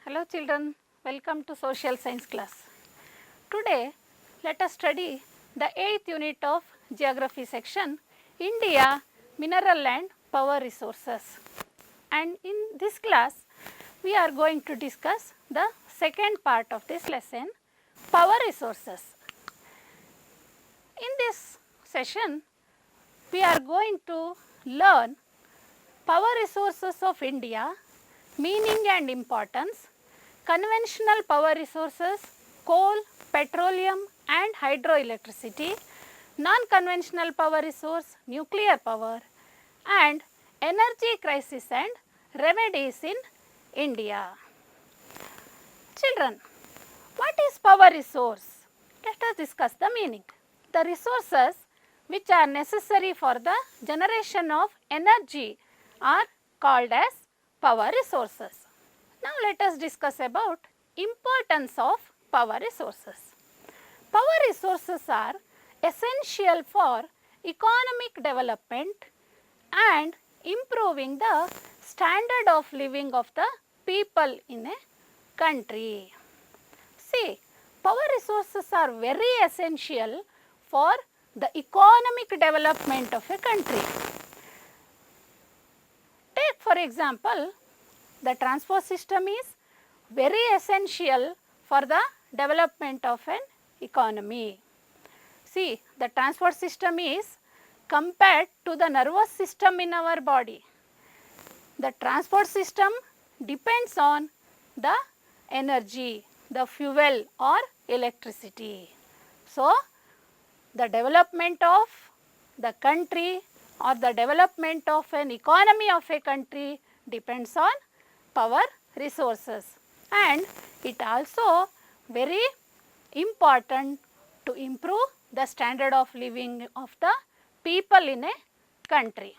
Hello children, welcome to social science class. Today let us study the 8th unit of geography section, India, mineral and power resources. And in this class we are going to discuss the second part of this lesson, power resources. In this session we are going to learn power resources of India, meaning and importance, conventional power resources, coal, petroleum and hydroelectricity, non-conventional power resource, nuclear power, and energy crisis and remedies in India. Children, what is power resource? Let us discuss the meaning. The resources which are necessary for the generation of energy are called as power resources. Now let us discuss about importance of power resources. Power resources are essential for economic development and improving the standard of living of the people in a country. See, power resources are very essential for the economic development of a country. Take for example, the transport system is very essential for the development of an economy. See, the transport system is compared to the nervous system in our body. The transport system depends on the energy, the fuel or electricity. So, the development of the country or the development of an economy of a country depends on power resources, and it also very important to improve the standard of living of the people in a country.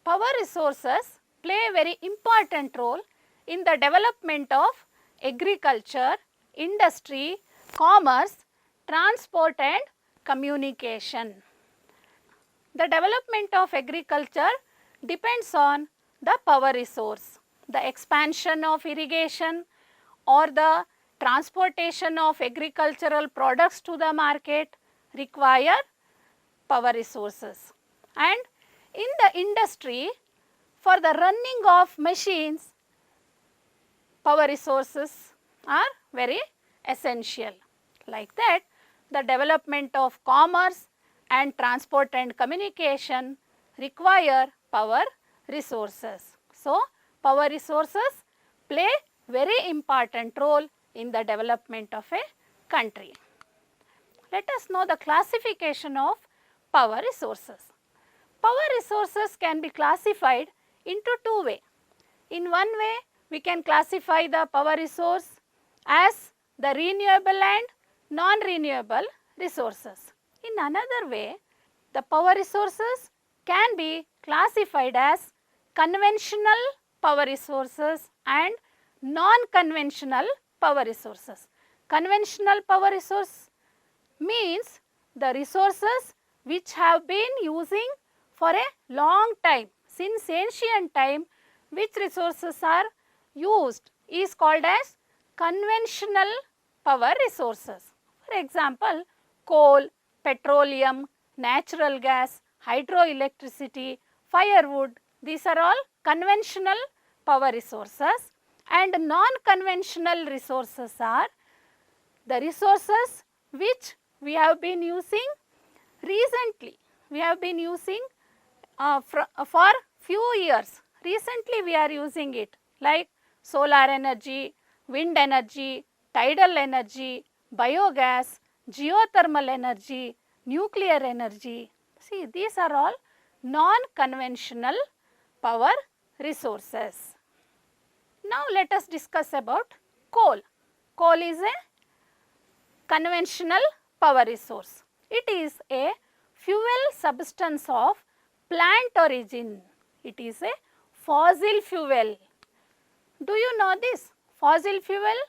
Power resources play a very important role in the development of agriculture, industry, commerce, transport and communication. The development of agriculture depends on the power resource. The expansion of irrigation or the transportation of agricultural products to the market require power resources. And in the industry, for the running of machines, power resources are very essential. Like that, the development of commerce and transport and communication require power resources. So, power resources play very important role in the development of a country. Let us know the classification of power resources. Power resources can be classified into two ways. In one way, we can classify the power resource as the renewable and non-renewable resources. In another way, the power resources can be classified as conventional power resources and non-conventional power resources. Conventional power resource means the resources which have been using for a long time, since ancient time, which resources are used is called as conventional power resources. For example, coal, petroleum, natural gas, hydroelectricity, firewood, these are all conventional power resources, and non-conventional resources are the resources which we have been using recently. We have been using for few years. Recently we are using it like solar energy, wind energy, tidal energy, biogas, geothermal energy, nuclear energy. See, these are all non-conventional power resources. Now let us discuss about coal. Coal is a conventional power resource. It is a fuel substance of plant origin. It is a fossil fuel. Do you know this? Fossil fuel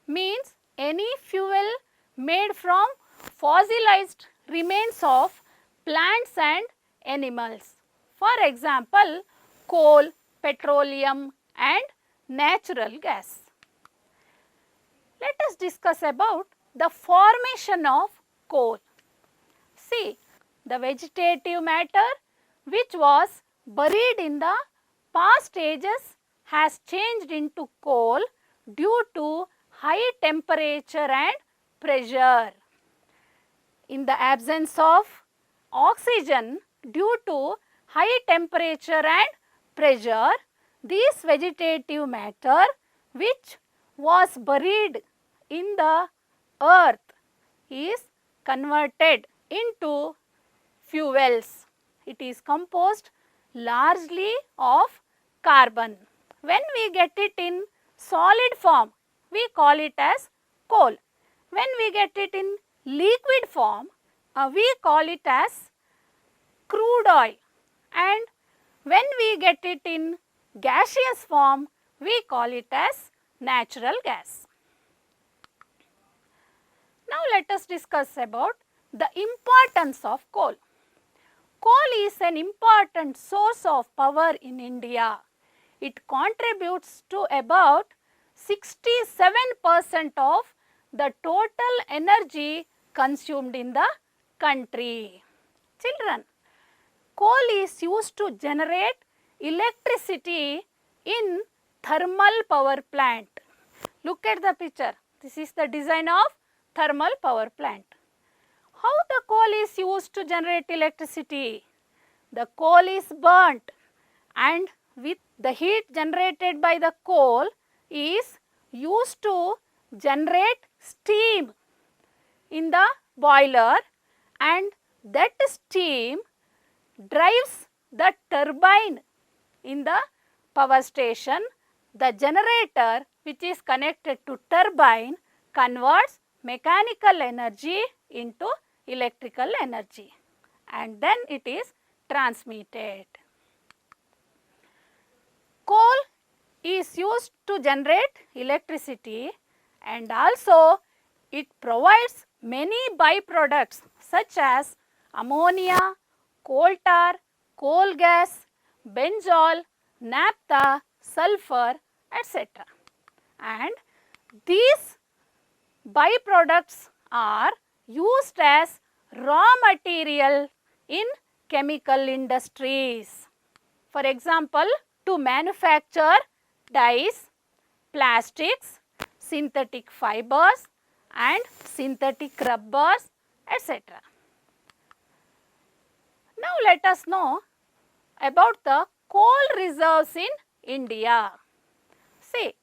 means any fuel made from fossilized remains of plants and animals. For example, coal, petroleum and natural gas. Let us discuss about the formation of coal. See, the vegetative matter which was buried in the past ages has changed into coal due to high temperature and pressure. In the absence of oxygen due to high temperature and pressure, this vegetative matter which was buried in the earth is converted into fuels. It is composed largely of carbon. When we get it in solid form, we call it as coal. When we get it in liquid form, we call it as crude oil, and when we get it in gaseous form, we call it as natural gas. Now let us discuss about the importance of coal. Coal is an important source of power in India. It contributes to about 67% of the total energy consumed in the country. Children, coal is used to generate electricity in thermal power plant. Look at the picture. This is the design of thermal power plant. How the coal is used to generate electricity? The coal is burnt, and with the heat generated by the coal is used to generate steam in the boiler, and that steam drives the turbine in the power station. The generator which is connected to turbine converts mechanical energy into electrical energy, and then it is transmitted. Coal is used to generate electricity, and also it provides many byproducts such as ammonia, coal tar, coal gas, benzol, naphtha, sulfur, etc. And these byproducts are used as raw material in chemical industries. For example, to manufacture dyes, plastics, synthetic fibers and synthetic rubbers, etc. Now let us know about the coal reserves in India. See,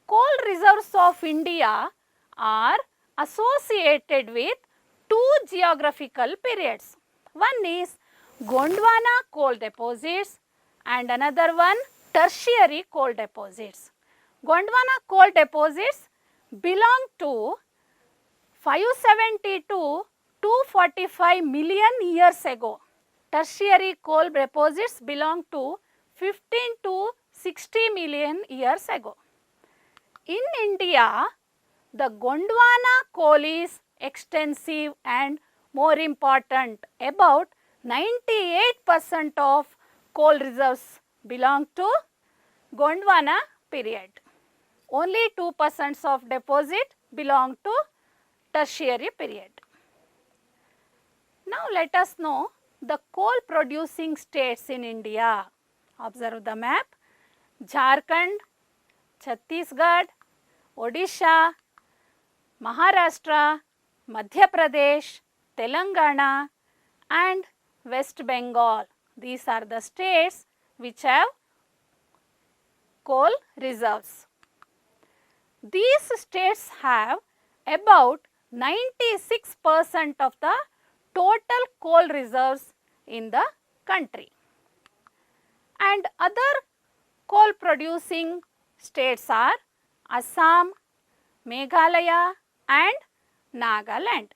coal reserves of India are associated with two geographical periods. One is Gondwana coal deposits and another one tertiary coal deposits. Gondwana coal deposits belong to 570 to 245 million years ago. Tertiary coal deposits belong to 15 to 60 million years ago. In India, the Gondwana coal is extensive and more important. About 98% of coal reserves belong to Gondwana period. Only 2% of deposit belong to tertiary period. Now let us know the coal producing states in India. Observe the map. Jharkhand, Chhattisgarh, Odisha, Maharashtra, Madhya Pradesh, Telangana and West Bengal. These are the states which have coal reserves. These states have about 96% of the total coal reserves in the country. And other coal producing states are Assam, Meghalaya and Nagaland.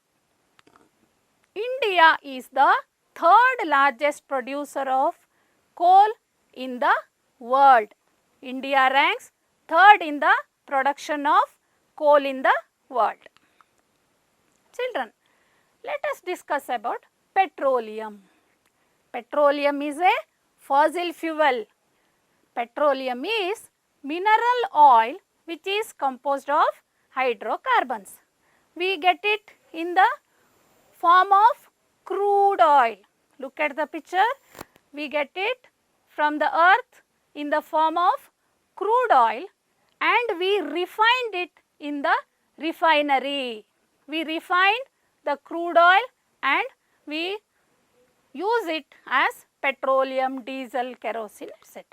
India is the third largest producer of coal in the world. India ranks third in the production of coal in the world. Children, let us discuss about petroleum. Petroleum is a fossil fuel. Petroleum is mineral oil which is composed of hydrocarbons. We get it in the form of crude oil. Look at the picture. We get it from the earth in the form of crude oil and we refined it in the refinery. We refined the crude oil and we use it as petroleum, diesel, kerosene, etc.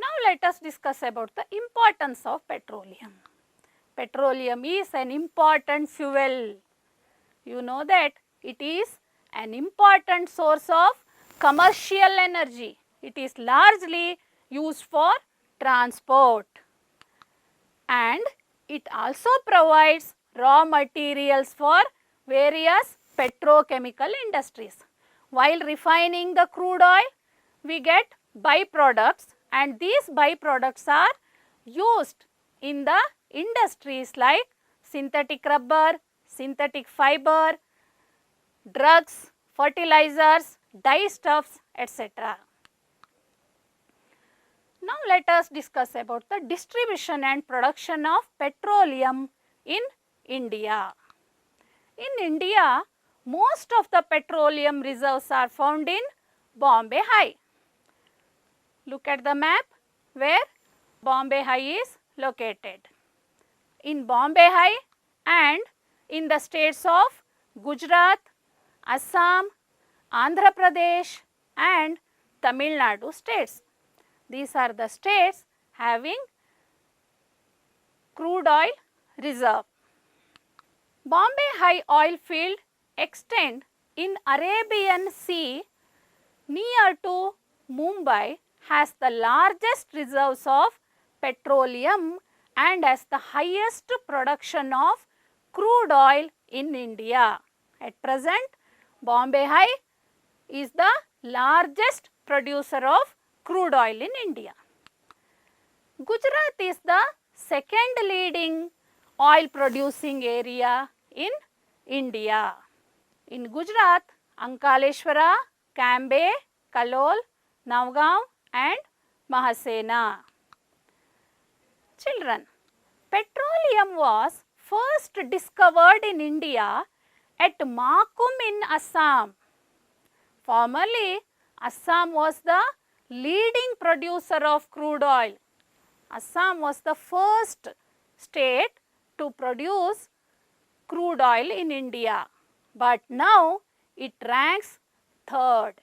Now let us discuss about the importance of petroleum. Petroleum is an important fuel. You know that it is an important source of commercial energy. It is largely used for transport and it also provides raw materials for various petrochemical industries. While refining the crude oil, we get byproducts and these byproducts are used in the industries like synthetic rubber, synthetic fiber, drugs, fertilizers, dyestuffs, etc. Now let us discuss about the distribution and production of petroleum in India. In India, most of the petroleum reserves are found in Bombay High. Look at the map where Bombay High is located. In Bombay High and in the states of Gujarat, Assam, Andhra Pradesh and Tamil Nadu states. These are the states having crude oil reserve. Bombay High oil field extend in Arabian Sea near to Mumbai has the largest reserves of petroleum and has the highest production of crude oil in India. At present, Bombay High is the largest producer of crude oil in India. Gujarat is the second leading oil producing area in India. In Gujarat, Ankaleshwara, Cambay, Kalol, Navgaon and Mahasena. Children, petroleum was first discovered in India at Makum in Assam. Formerly, Assam was the leading producer of crude oil. Assam was the first state to produce crude oil in India, but now it ranks third.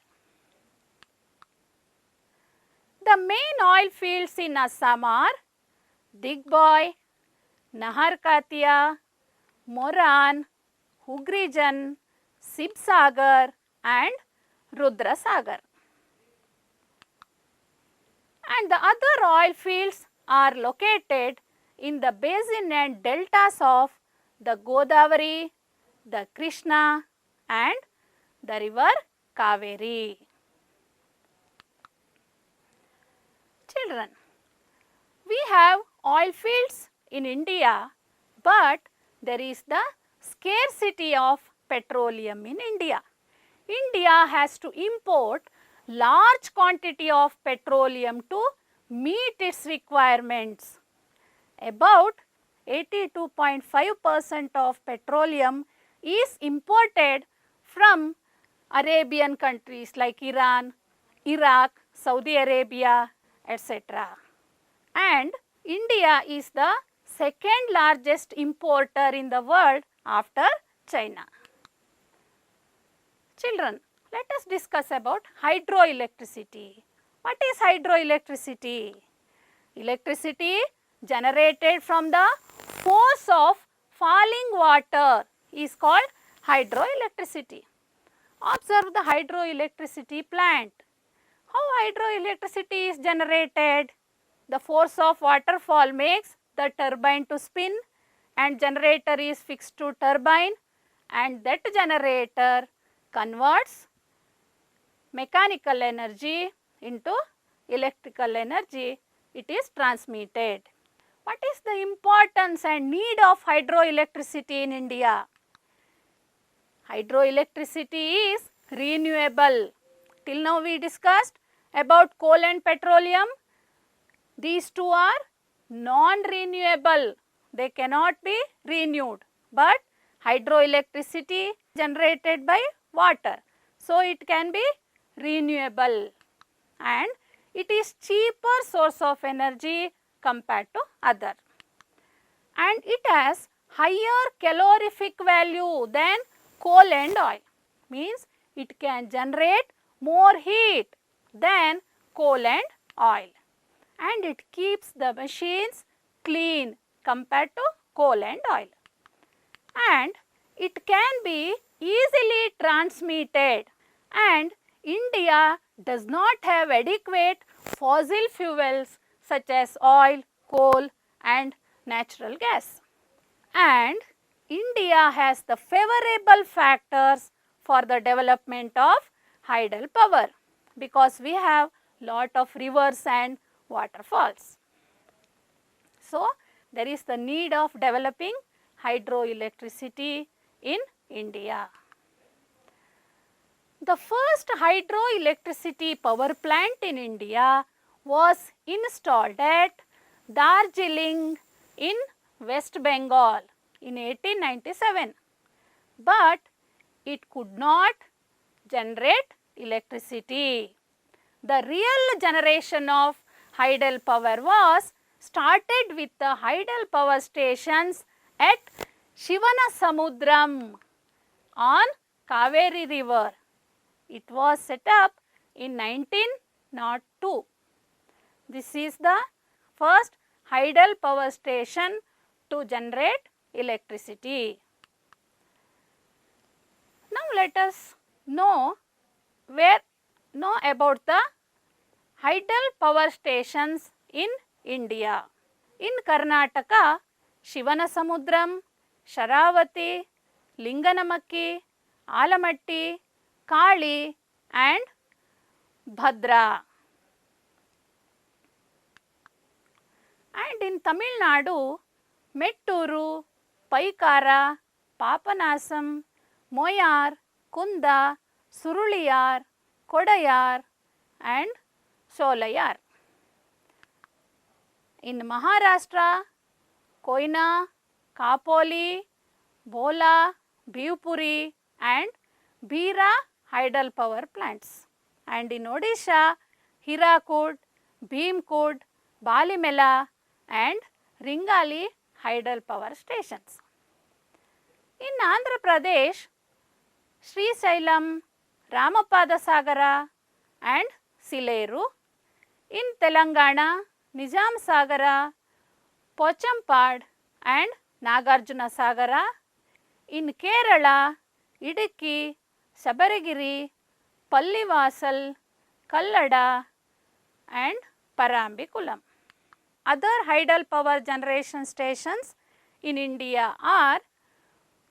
The main oil fields in Assam are Digboy, Naharkatia, Moran, Hugrijan, Sibsagar and Rudrasagar. And the other oil fields are located in the basin and deltas of the Godavari, the Krishna and the river Kaveri. Children, we have oil fields in India, but there is the scarcity of petroleum in India. India has to import large quantity of petroleum to meet its requirements. About 82.5% of petroleum is imported from Arabian countries like Iran, Iraq, Saudi Arabia, etc. And India is the second largest importer in the world after China. Children, let us discuss about hydroelectricity. What is hydroelectricity? Electricity generated from the force of falling water is called hydroelectricity. Observe the hydroelectricity plant. How hydroelectricity is generated? The force of waterfall makes the turbine to spin and generator is fixed to turbine and that generator converts mechanical energy into electrical energy. It is transmitted. What is the importance and need of hydroelectricity in India? Hydroelectricity is renewable. Till now we discussed about coal and petroleum. These two are non-renewable, they cannot be renewed, but hydroelectricity generated by water, so it can be renewable, and it is cheaper source of energy compared to other, and it has higher calorific value than coal and oil, means it can generate more heat than coal and oil, and it keeps the machines clean compared to coal and oil, and it can be easily transmitted, and India does not have adequate fossil fuels such as oil, coal and natural gas, and India has the favorable factors for the development of hydel power because we have lot of rivers and waterfalls. So, there is the need of developing hydroelectricity in India. The first hydroelectricity power plant in India was installed at Darjeeling in West Bengal in 1897, but it could not generate electricity. The real generation of hydel power was started with the hydel power stations at Shivanasamudram on Kaveri river. It was set up in 1902. This is the first hydel power station to generate electricity. Now let us know about the hydel power stations in India. In Karnataka, Shivanasamudram, Sharavati, Linganamakki, Alamatti, Kali and Bhadra. And in Tamil Nadu, Metturu, Paikara, Papanasam, Moyar, Kunda, Suruliyar, Kodayar and Solayar. In Maharashtra, Koina, Kapoli, Bola, Bhivpuri and Bhira hydel power plants. And in Odisha, Hirakud, Bhimkud, Balimela and Ringali hydel power stations. In Andhra Pradesh, Srisailam, Ramapada Sagara and Sileru. In Telangana, Nizam Sagara, Pochampad and Nagarjuna Sagara. In Kerala, Idukki, Sabaragiri, Pallivasal, Kallada and Parambikulam. Other hydel power generation stations in India are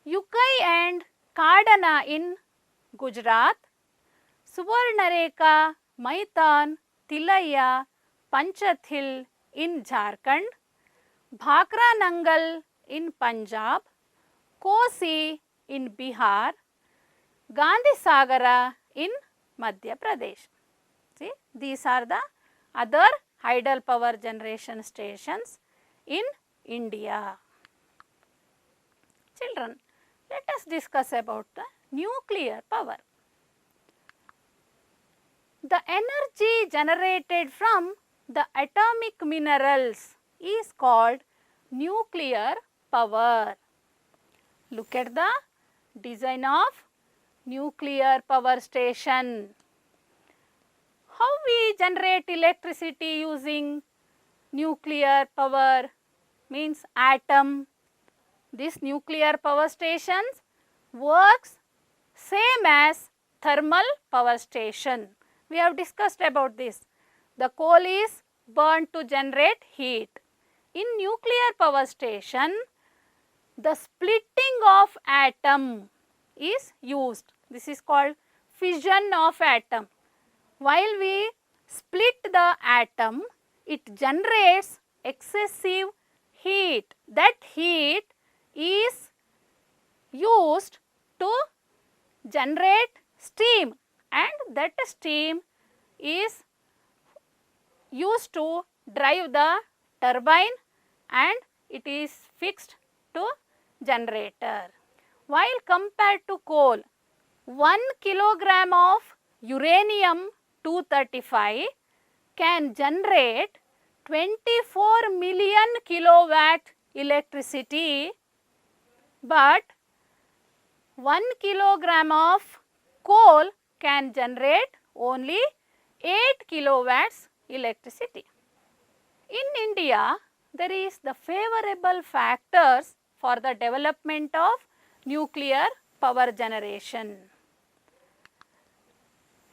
Ukai and Kadana in Gujarat, Suvarnareka, Maitan, Tilaya, Panchathil in Jharkhand, Bhakra Nangal in Punjab, Kosi in Bihar, Gandhi Sagara in Madhya Pradesh. See, these are the other hydel power generation stations in India. Children, let us discuss about the nuclear power. The energy generated from the atomic minerals is called nuclear power. Look at the design of nuclear power station. How we generate electricity using nuclear power means atom. This nuclear power stations works same as thermal power station. We have discussed about this. The coal is burned to generate heat. In nuclear power station, the splitting of atom is used. This is called fission of atom. While we split the atom, it generates excessive heat. That heat is used to generate steam, and that steam is used to drive the turbine and it is fixed to generator. While compared to coal, 1 kilogram of uranium 235 can generate 24 million kilowatt electricity, but 1 kilogram of coal can generate only 8 kilowatts electricity. In India, there is the favorable factors for the development of nuclear power generation.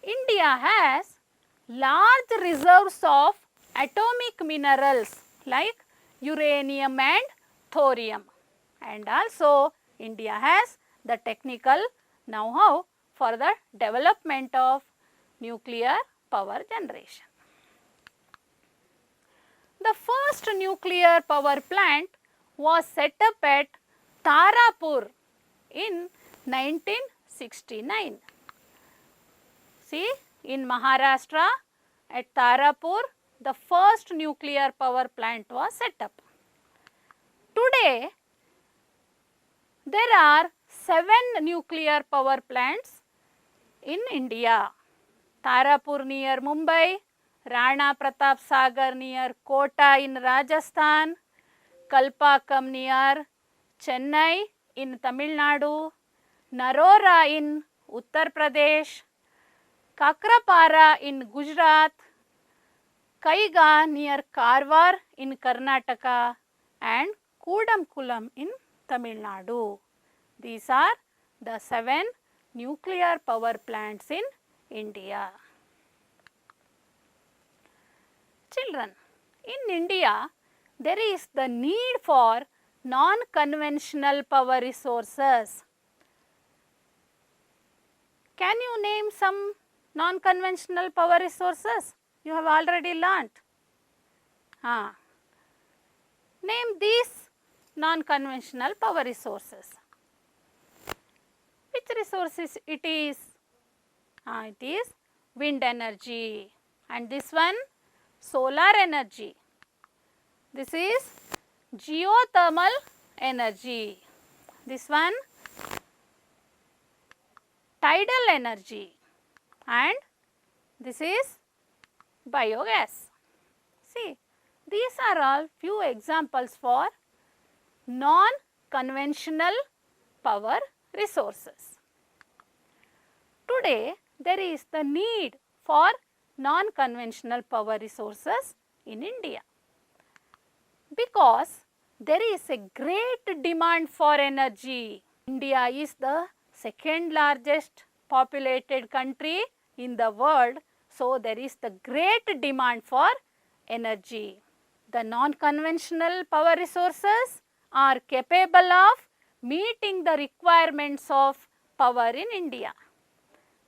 India has large reserves of atomic minerals like uranium and thorium, and also India has the technical know-how for the development of nuclear power generation. The first nuclear power plant was set up at Tarapur in 1969. See, in Maharashtra at Tarapur, the first nuclear power plant was set up. Today, there are 7 nuclear power plants in India. Tarapur near Mumbai, Rana Pratap Sagar near Kota in Rajasthan, Kalpakam near Chennai in Tamil Nadu, Narora in Uttar Pradesh, Kakrapara in Gujarat, Kaiga near Karwar in Karnataka, and Kudamkulam in Tamil Nadu. These are the 7 nuclear power plants in India. Children, in India, there is the need for non-conventional power resources. Can you name some non-conventional power resources? You have already learnt. Name these non-conventional power resources. Which resources it is? It is wind energy, and this one solar energy. This is geothermal energy. This one tidal energy, and this is biogas. See, these are all few examples for non-conventional power resources. Today, there is the need for non-conventional power resources in India because there is a great demand for energy. India is the second largest populated country in the world, so there is the great demand for energy. The non-conventional power resources are capable of meeting the requirements of power in India,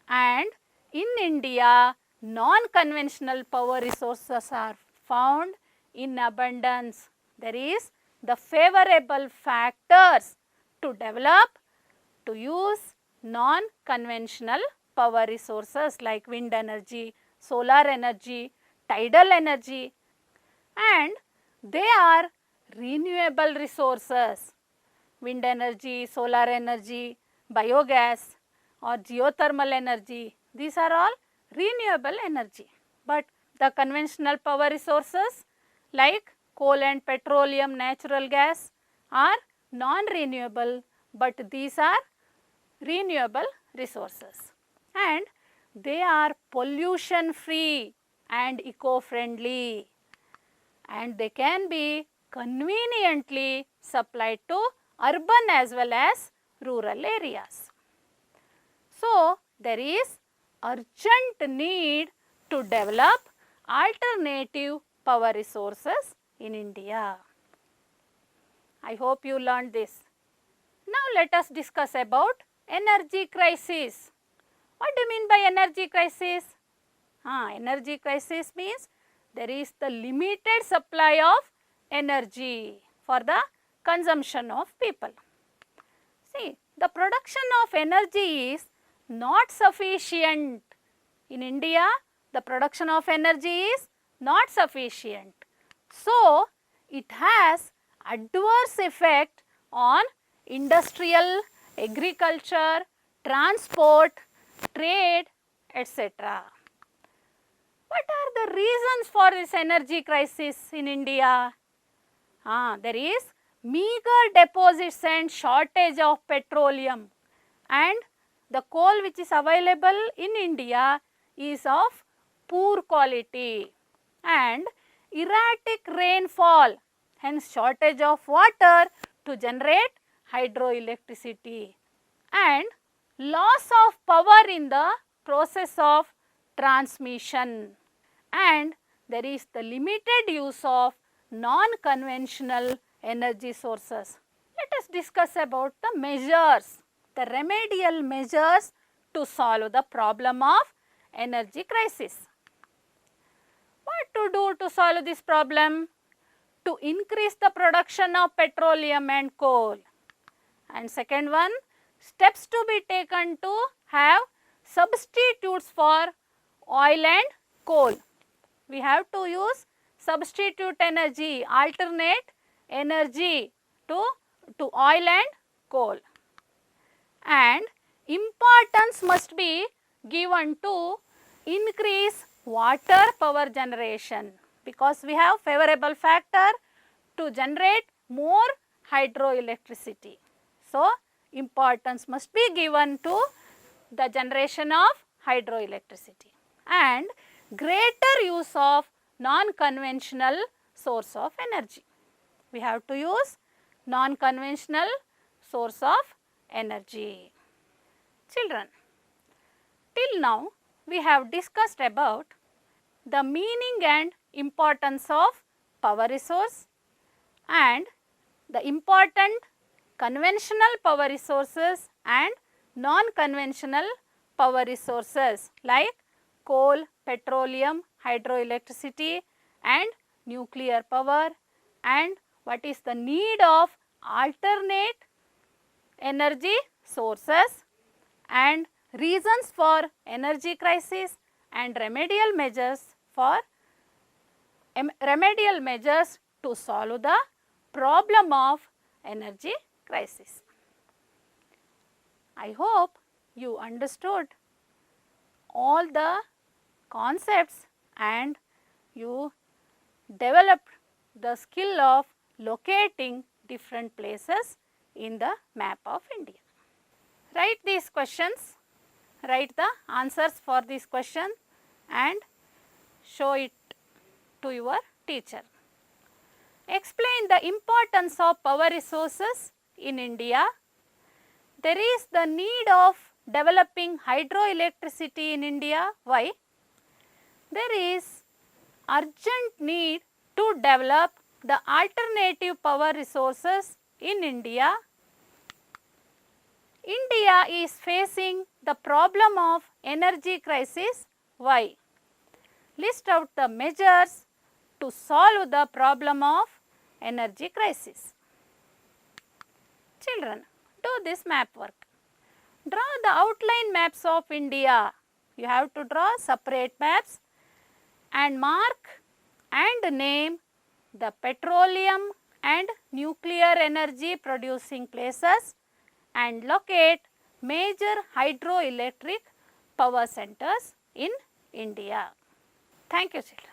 and in India, non-conventional power resources are found in abundance. There is the favorable factors to develop, to use non-conventional power resources like wind energy, solar energy, tidal energy, and they are renewable resources. Wind energy, solar energy, biogas or geothermal energy, these are all renewable energy. But the conventional power resources like coal and petroleum, natural gas are non-renewable, but these are renewable resources, and they are pollution free and eco-friendly, and they can be conveniently supplied to urban as well as rural areas. So, there is urgent need to develop alternative power resources in India. I hope you learned this. Now, let us discuss about energy crisis. What do you mean by energy crisis? Energy crisis means there is the limited supply of energy for the consumption of people. See, the production of energy is not sufficient. In India, the production of energy is not sufficient. So, it has adverse effect on industrial, agriculture, transport, trade, etc. What are the reasons for this energy crisis in India? There is meager deposits and shortage of petroleum, and the coal which is available in India is of poor quality, and erratic rainfall, hence shortage of water to generate hydroelectricity, and loss of power in the process of transmission, and there is the limited use of non-conventional energy sources. Let us discuss about the measures, the remedial measures to solve the problem of energy crisis. What to do to solve this problem? To increase the production of petroleum and coal. And second one, steps to be taken to have substitutes for oil and coal. We have to use substitute energy, alternate energy to oil and coal. And importance must be given to increase water power generation, because we have favorable factor to generate more hydroelectricity. So, importance must be given to the generation of hydroelectricity, and greater use of non-conventional source of energy. We have to use non-conventional source of energy. Children, till now we have discussed about the meaning and importance of power resource and the important conventional power resources and non-conventional power resources like coal, petroleum, hydroelectricity and nuclear power, and what is the need of alternate energy sources and reasons for energy crisis and remedial measures to solve the problem of energy crisis. I hope you understood all the concepts and you developed the skill of locating different places in the map of India. Write these questions, write the answers for this question and show it to your teacher. Explain the importance of power resources in India. There is the need of developing hydroelectricity in India. Why? There is urgent need to develop the alternative power resources in India. India is facing the problem of energy crisis. Why? List out the measures to solve the problem of energy crisis. Children, do this map work. Draw the outline maps of India. You have to draw separate maps and mark and name the petroleum and nuclear energy producing places and locate major hydroelectric power centers in India. Thank you, children.